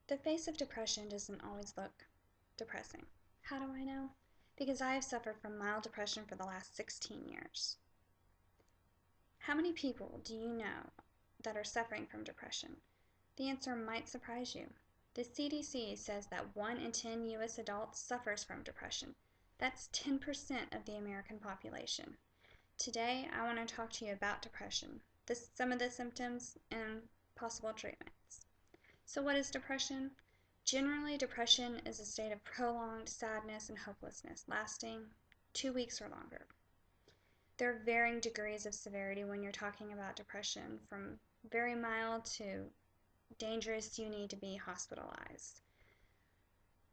The face of depression doesn't always look depressing. How do I know? Because I have suffered from mild depression for the last 16 years. How many people do you know that are suffering from depression? The answer might surprise you. The CDC says that 1 in 10 U.S. adults suffers from depression. That's 10% of the American population. Today, I want to talk to you about depression, some of the symptoms, and possible treatments. So what is depression? Generally, depression is a state of prolonged sadness and hopelessness, lasting 2 weeks or longer. There are varying degrees of severity when you're talking about depression, from very mild to dangerous, you need to be hospitalized.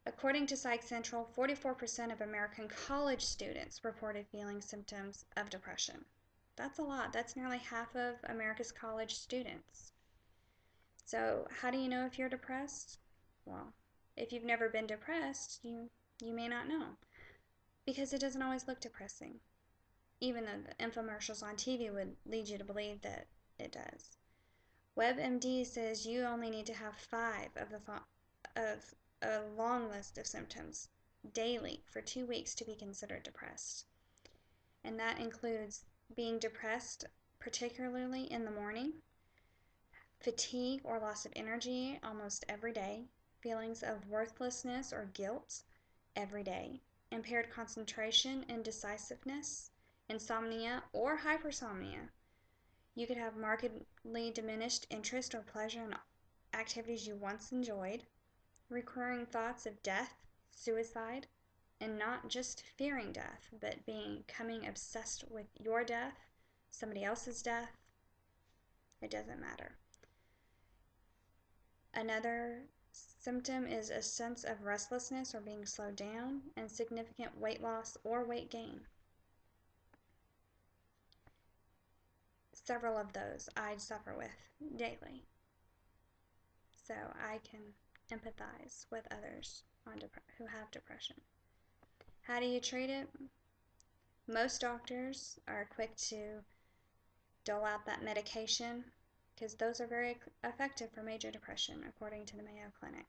According to Psych Central, 44% of American college students reported feeling symptoms of depression. That's a lot. That's nearly half of America's college students. So how do you know if you're depressed? Well, if you've never been depressed, you may not know, because it doesn't always look depressing, even though the infomercials on TV would lead you to believe that it does. WebMD says you only need to have 5 of a long list of symptoms daily for 2 weeks to be considered depressed. And that includes being depressed, particularly in the morning, fatigue or loss of energy almost every day, feelings of worthlessness or guilt every day, impaired concentration and decisiveness, insomnia or hypersomnia. You could have markedly diminished interest or pleasure in activities you once enjoyed, recurring thoughts of death, suicide, and not just fearing death, but becoming obsessed with your death, somebody else's death. It doesn't matter. Another symptom is a sense of restlessness or being slowed down, and significant weight loss or weight gain. Several of those I suffer with daily, so I can empathize with others who have depression. How do you treat it? Most doctors are quick to dole out that medication, because those are very effective for major depression, according to the Mayo Clinic.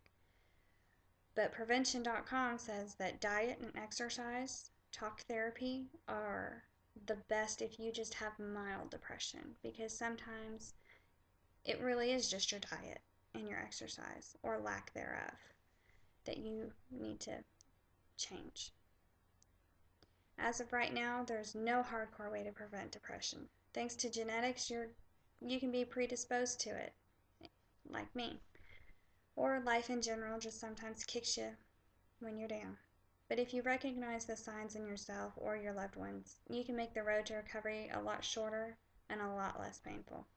But Prevention.com says that diet and exercise, talk therapy are the best if you just have mild depression, because sometimes it really is just your diet and your exercise, or lack thereof, that you need to change. As of right now, there's no hardcore way to prevent depression. Thanks to genetics, you can be predisposed to it, like me. Or life in general just sometimes kicks you when you're down. But if you recognize the signs in yourself or your loved ones, you can make the road to recovery a lot shorter and a lot less painful.